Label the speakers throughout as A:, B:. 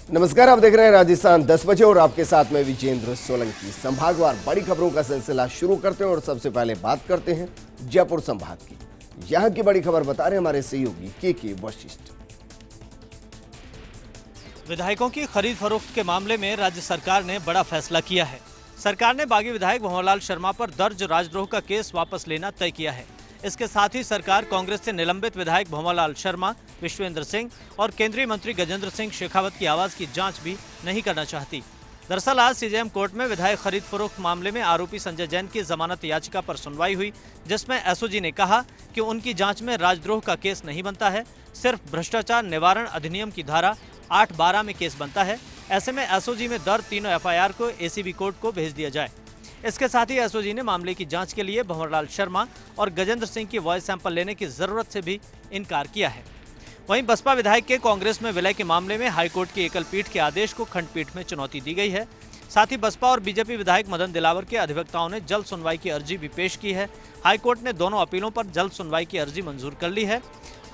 A: नमस्कार, आप देख रहे हैं राजस्थान 10 बजे और आपके साथ में विजेंद्र सोलंकी। संभागवार बड़ी खबरों का सिलसिला शुरू करते हैं और सबसे पहले बात करते हैं जयपुर संभाग की। यहां की बड़ी खबर बता रहे हमारे सहयोगी के वशिष्ठ।
B: विधायकों की खरीद फरोख्त के मामले में राज्य सरकार ने बड़ा फैसला किया है। सरकार ने बागी विधायक भंवरलाल शर्मा पर दर्ज राजद्रोह का केस वापस लेना तय किया है। इसके साथ ही सरकार कांग्रेस से निलंबित विधायक भंवरलाल शर्मा, विश्वेंद्र सिंह और केंद्रीय मंत्री गजेंद्र सिंह शेखावत की आवाज की जांच भी नहीं करना चाहती। दरअसल आज सीजेएम कोर्ट में विधायक खरीद फरोख्त मामले में आरोपी संजय जैन की जमानत याचिका पर सुनवाई हुई, जिसमें एसओजी ने कहा कि उनकी जांच में राजद्रोह का केस नहीं बनता है, सिर्फ भ्रष्टाचार निवारण अधिनियम की धारा 8(12) में केस बनता है। ऐसे में एसओजी में दर्ज तीनों एफआईआर को एसीबी कोर्ट को भेज दिया जाए। इसके साथ ही एसओजी ने मामले की जांच के लिए भंवरलाल शर्मा और गजेंद्र सिंह की वॉइस सैंपल लेने की जरूरत से भी इनकार किया है। वहीं बसपा विधायक के कांग्रेस में विलय के मामले में हाईकोर्ट की एकल पीठ के आदेश को खंडपीठ में चुनौती दी गई है। साथ ही बसपा और बीजेपी विधायक मदन दिलावर के अधिवक्ताओं ने जल्द सुनवाई की अर्जी भी पेश की है। हाईकोर्ट ने दोनों अपीलों पर जल्द सुनवाई की अर्जी मंजूर कर ली है।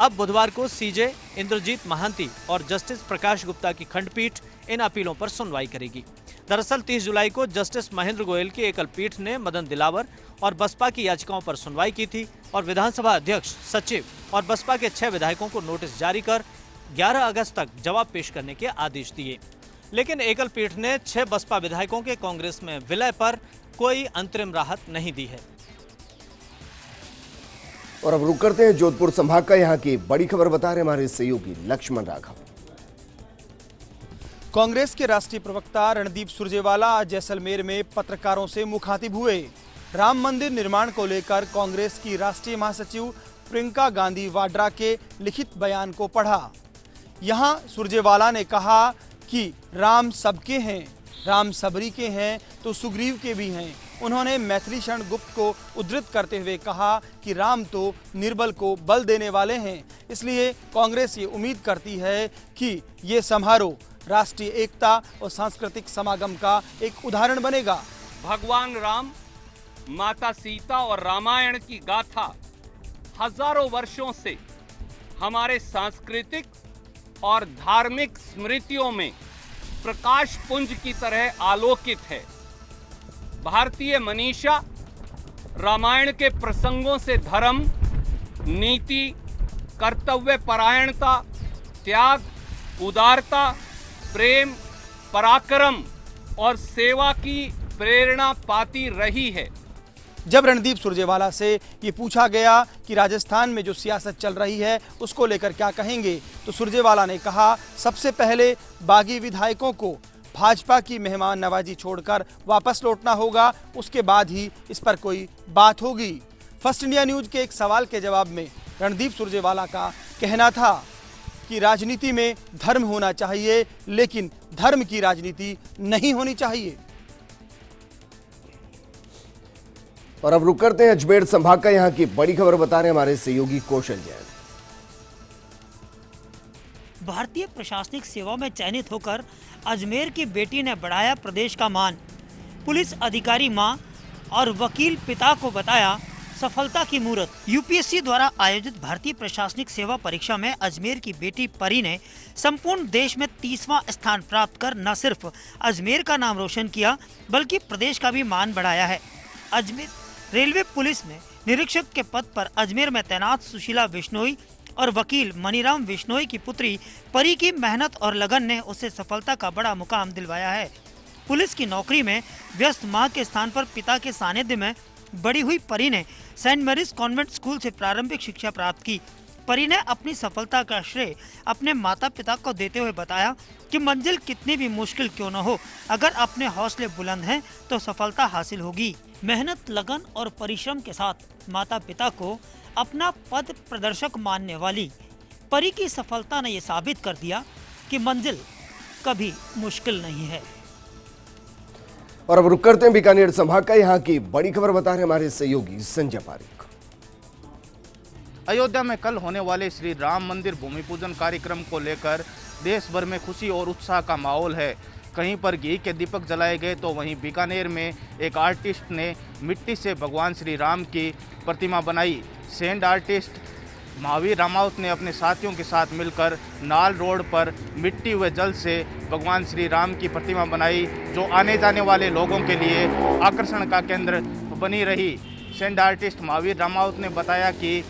B: अब बुधवार को सीजे इंद्रजीत महांती और जस्टिस प्रकाश गुप्ता की खंडपीठ इन अपीलों पर सुनवाई करेगी। दरअसल 30 जुलाई को जस्टिस महेंद्र गोयल की एकल पीठ ने मदन दिलावर और बसपा की याचिकाओं पर सुनवाई की थी और विधानसभा अध्यक्ष, सचिव और बसपा के 6 विधायकों को नोटिस जारी कर 11 अगस्त तक जवाब पेश करने के आदेश दिए। लेकिन एकल पीठ ने 6 बसपा विधायकों के कांग्रेस में विलय पर कोई अंतरिम राहत नहीं दी है।
A: और अब रुक करते हैं जोधपुर संभाग का। यहाँ की बड़ी खबर बता रहे हमारे सहयोगी लक्ष्मण राघव।
C: कांग्रेस के राष्ट्रीय प्रवक्ता रणदीप सुरजेवाला आज जैसलमेर में पत्रकारों से मुखातिब हुए। राम मंदिर निर्माण को लेकर कांग्रेस की राष्ट्रीय महासचिव प्रियंका गांधी वाड्रा के लिखित बयान को पढ़ा। यहां सुरजेवाला ने कहा कि राम सबके हैं, राम सबरी के हैं तो सुग्रीव के भी हैं। उन्होंने मैथिली शरण गुप्त को उद्धृत करते हुए कहा कि राम तो निर्बल को बल देने वाले हैं, इसलिए कांग्रेस ये उम्मीद करती है कि ये समारोह राष्ट्रीय एकता और सांस्कृतिक समागम का एक उदाहरण बनेगा।
D: भगवान राम, माता सीता और रामायण की गाथा हजारों वर्षों से हमारे सांस्कृतिक और धार्मिक स्मृतियों में प्रकाश पुंज की तरह आलोकित है। भारतीय मनीषा रामायण के प्रसंगों से धर्म, नीति, कर्तव्य परायणता, त्याग, उदारता, प्रेम, पराक्रम और सेवा की प्रेरणा पाती रही है।
C: जब रणदीप सुरजेवाला से ये पूछा गया कि राजस्थान में जो सियासत चल रही है उसको लेकर क्या कहेंगे, तो सुरजेवाला ने कहा सबसे पहले बागी विधायकों को भाजपा की मेहमान नवाजी छोड़कर वापस लौटना होगा, उसके बाद ही इस पर कोई बात होगी। फर्स्ट इंडिया न्यूज के एक सवाल के जवाब में रणदीप सुरजेवाला का कहना था कि राजनीति में धर्म होना चाहिए, लेकिन धर्म की राजनीति नहीं होनी चाहिए।
A: और अब रुक करते हैं अजमेर संभाग का। यहाँ की बड़ी खबर बता रहे हमारे सहयोगी कौशल जैन।
E: भारतीय प्रशासनिक सेवा में चयनित होकर अजमेर की बेटी ने बढ़ाया प्रदेश का मान। पुलिस अधिकारी मां और वकील पिता को बताया सफलता की मूरत। यूपीएससी द्वारा आयोजित भारतीय प्रशासनिक सेवा परीक्षा में अजमेर की बेटी परी ने संपूर्ण देश में 30वां स्थान प्राप्त कर न सिर्फ अजमेर का नाम रोशन किया बल्कि प्रदेश का भी मान बढ़ाया है। अजमेर रेलवे पुलिस में निरीक्षक के पद पर अजमेर में तैनात सुशीला बिश्नोई और वकील मनीराम बिश्नोई की पुत्री परी की मेहनत और लगन ने उसे सफलता का बड़ा मुकाम दिलवाया है। पुलिस की नौकरी में व्यस्त मां के स्थान पर पिता के सानिध्य में बड़ी हुई परी ने सेंट मैरीज कॉन्वेंट स्कूल से प्रारंभिक शिक्षा प्राप्त की। परी ने अपनी सफलता का श्रेय अपने माता पिता को देते हुए बताया कि मंजिल कितनी भी मुश्किल क्यों न हो, अगर अपने हौसले बुलंद हैं तो सफलता हासिल होगी। मेहनत, लगन और परिश्रम के साथ माता पिता को अपना पद प्रदर्शक मानने वाली परी की सफलता ने यह साबित कर दिया कि मंजिल कभी मुश्किल नहीं है।
A: और अब रुक करते हैं बीकानेर संभाग का। यहाँ की बड़ी खबर बता रहे हमारे सहयोगी संजय पारीक।
F: अयोध्या में कल होने वाले श्री राम मंदिर भूमि पूजन कार्यक्रम को लेकर देश भर में खुशी और उत्साह का माहौल है। कहीं पर घी के दीपक जलाए गए तो वहीं बीकानेर में एक आर्टिस्ट ने मिट्टी से भगवान श्री राम की प्रतिमा बनाई। सेंड आर्टिस्ट महावीर रामावत ने अपने साथियों के साथ मिलकर नाल रोड पर मिट्टी व जल से भगवान श्री राम की प्रतिमा बनाई, जो आने जाने वाले लोगों के लिए आकर्षण का केंद्र बनी रही। सैंड आर्टिस्ट महावीर रामावत ने बताया कि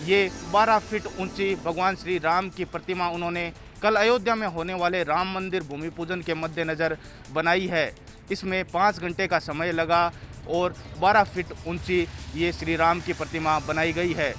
F: ये 12 फीट ऊंची भगवान श्री राम की प्रतिमा उन्होंने कल अयोध्या में होने वाले राम मंदिर भूमि पूजन के मद्देनज़र बनाई है। इसमें 5 घंटे का समय लगा और 12 फीट ऊंची ये श्री राम की प्रतिमा बनाई गई है।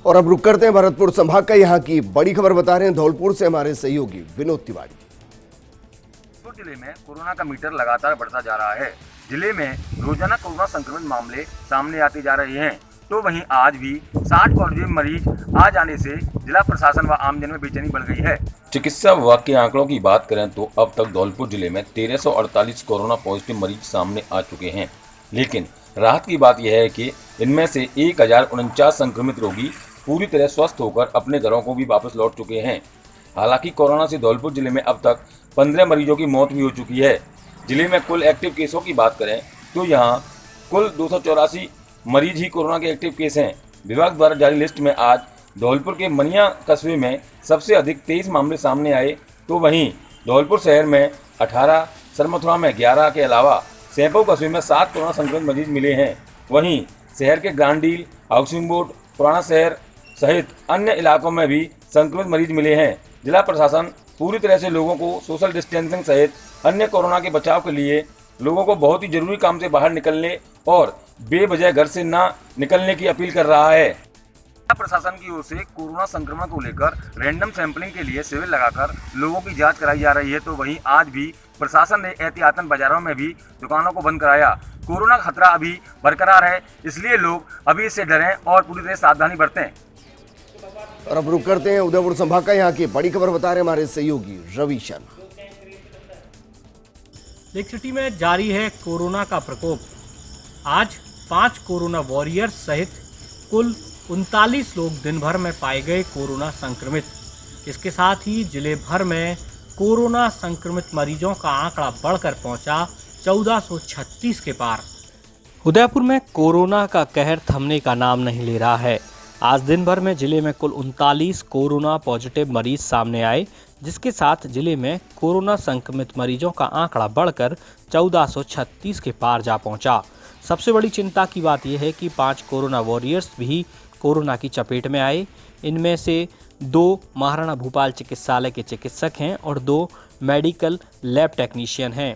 A: और अब रुक करते हैं भरतपुर संभाग का, यहाँ की बड़ी खबर बता रहे हैं धौलपुर से हमारे सहयोगी विनोद तिवारी।
G: भरतपुर जिले में कोरोना का मीटर लगातार बढ़ता जा रहा है। जिले में रोजाना कोरोना संक्रमित मामले सामने आते जा रहे हैं, तो वहीं आज भी 60 पॉजिटिव मरीज आ जाने से जिला प्रशासन व आमजन में बेचैनी बढ़ गई है।
H: चिकित्सा विभाग के आंकड़ों की बात करें तो अब तक धौलपुर जिले में 1348 कोरोना पॉजिटिव मरीज सामने आ चुके हैं, लेकिन राहत की बात यह है कि इनमें से 1049 संक्रमित रोगी पूरी तरह स्वस्थ होकर अपने घरों को भी वापस लौट चुके हैं। हालांकि कोरोना से धौलपुर जिले में अब तक 15 मरीजों की मौत भी हो चुकी है। जिले में कुल एक्टिव केसों की बात करें तो यहाँ कुल 284 मरीज ही कोरोना के एक्टिव केस हैं। विभाग द्वारा जारी लिस्ट में आज धौलपुर के मनिया कस्बे में सबसे अधिक 23 मामले सामने आए, तो वहीं धौलपुर शहर में 18, सरमथुरा में 11 के अलावा सैंपौ कस्बे में 7 कोरोना संक्रमित मरीज मिले हैं। वहीं शहर के ग्रांडील, हाउसिंग बोर्ड, पुराना शहर सहित अन्य इलाकों में भी संक्रमित मरीज मिले हैं। जिला प्रशासन पूरी तरह से लोगों को सोशल डिस्टेंसिंग सहित अन्य कोरोना के बचाव के लिए लोगों को बहुत ही जरूरी काम से बाहर निकलने और बेवजह घर से ना निकलने की अपील कर रहा है।
G: जिला प्रशासन की ओर से कोरोना संक्रमण को लेकर रैंडम सैंपलिंग के लिए शिविर लगाकर लोगों की जांच कराई जा रही है, तो वहीं आज भी प्रशासन ने एहतियातन बाजारों में भी दुकानों को बंद कराया। कोरोना का खतरा अभी बरकरार है, इसलिए लोग अभी इससे डरें और पूरी तरह सावधानी बरतें।
A: और अब रुक करते हैं उदयपुर संभाग का, यहाँ की बड़ी खबर बता रहे हैं हमारे सहयोगी रवि शर्मा।
I: लेक सिटी में जारी है कोरोना का प्रकोप। आज 5 कोरोना वॉरियर्स सहित कुल 39 लोग दिन भर में पाए गए कोरोना संक्रमित। इसके साथ ही जिले भर में कोरोना संक्रमित मरीजों का आंकड़ा बढ़कर पहुंचा 1436 के पार। उदयपुर में कोरोना का कहर थमने का नाम नहीं ले रहा है। आज दिन भर में जिले में कुल 39 कोरोना पॉजिटिव मरीज सामने आए, जिसके साथ जिले में कोरोना संक्रमित मरीजों का आंकड़ा बढ़कर 1436 के पार जा पहुंचा। सबसे बड़ी चिंता की बात यह है कि 5 कोरोना वॉरियर्स भी कोरोना की चपेट में आए। इनमें से 2 महाराणा भूपाल चिकित्सालय के चिकित्सक हैं और 2 मेडिकल लैब टेक्नीशियन हैं।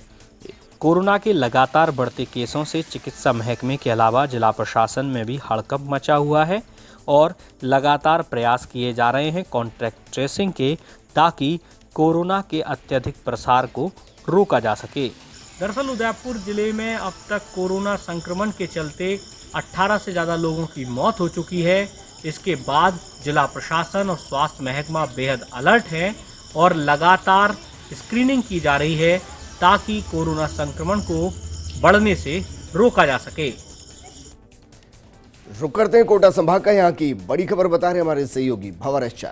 I: कोरोना के लगातार बढ़ते केसों से चिकित्सा महकमे के अलावा जिला प्रशासन में भी हड़कंप मचा हुआ है और लगातार प्रयास किए जा रहे हैं कॉन्टैक्ट ट्रेसिंग के, ताकि कोरोना के अत्यधिक प्रसार को रोका जा सके। दरअसल उदयपुर जिले में अब तक कोरोना संक्रमण के चलते 18 से ज़्यादा लोगों की मौत हो चुकी है। इसके बाद जिला प्रशासन और स्वास्थ्य महकमा बेहद अलर्ट है और लगातार स्क्रीनिंग की जा रही है, ताकि कोरोना संक्रमण को बढ़ने से रोका जा सके।
A: रुक करते हैं कोटा संभाग का, यहाँ की बड़ी खबर बता रहे हैं हमारे सहयोगी भवर एस।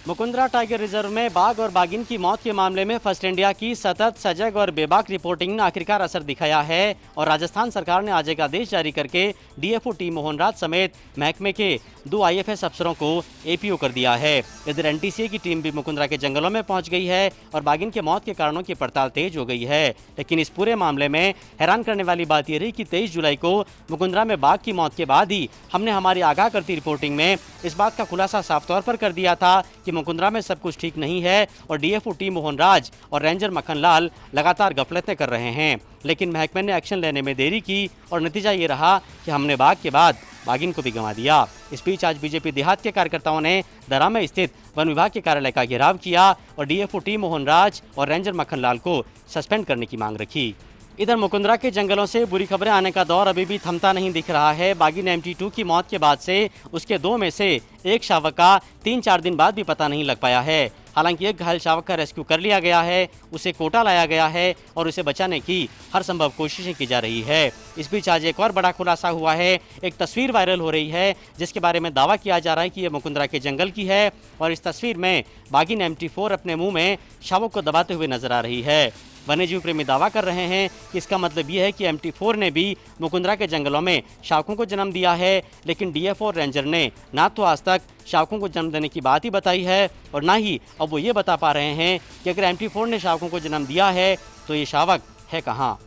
J: मुकुंदरा टाइगर रिजर्व में बाघ और बाघिन की मौत के मामले में फर्स्ट इंडिया की सतत, सजग और बेबाक रिपोर्टिंग ने आखिरकार असर दिखाया है और राजस्थान सरकार ने आज एक आदेश जारी करके डीएफओ टी मोहन राज समेत महकमे के 2 आईएफएस अफसरों को एपीओ कर दिया है। इधर एनटीसीए की टीम भी मुकुंदरा के जंगलों में पहुंच गई है और बाघिन के मौत के कारणों की पड़ताल तेज हो गई है। लेकिन इस पूरे मामले में हैरान करने वाली बात यह रही कि 23 जुलाई को मुकुंदरा में बाघ की मौत के बाद ही हमने हमारी आगाह करती रिपोर्टिंग में इस बात का खुलासा साफ तौर पर कर दिया था कि मुकुंदरा में सब कुछ ठीक नहीं है और डीएफओ टी मोहन राज और रेंजर मक्खनलाल लगातार गफलतें कर रहे हैं। लेकिन महकमे ने एक्शन लेने में देरी की और नतीजा ये रहा कि हमने बाघ के बाद बाघिन को भी गंवा दिया। इस बीच आज बीजेपी देहात के कार्यकर्ताओं ने दरा में स्थित वन विभाग के कार्यालय का घेराव किया और डीएफओ टी मोहन राज और रेंजर मक्खनलाल को सस्पेंड करने की मांग रखी। इधर मुकुंदरा के जंगलों से बुरी खबरें आने का दौर अभी भी थमता नहीं दिख रहा है। बाघिन MT2 की मौत के बाद से उसके 2 में से एक शावक का 3-4 दिन बाद भी पता नहीं लग पाया है। हालांकि एक घायल शावक का रेस्क्यू कर लिया गया है, उसे कोटा लाया गया है और उसे बचाने की हर संभव कोशिशें की जा रही है। इस बीच आज एक और बड़ा खुलासा हुआ है। एक तस्वीर वायरल हो रही है जिसके बारे में दावा किया जा रहा है कि ये मुकुंदरा के जंगल की है और इस तस्वीर में बाघिन MT4 अपने मुंह में शावक को दबाते हुए नजर आ रही है। वन्यजीव प्रेमी दावा कर रहे हैं कि इसका मतलब ये है कि MT4 ने भी मुकुंदरा के जंगलों में शावकों को जन्म दिया है, लेकिन DFO और रेंजर ने ना तो आज तक शावकों को जन्म देने की बात ही बताई है और ना ही अब वो ये बता पा रहे हैं कि अगर MT4 ने शावकों को जन्म दिया है तो ये शावक है कहाँ।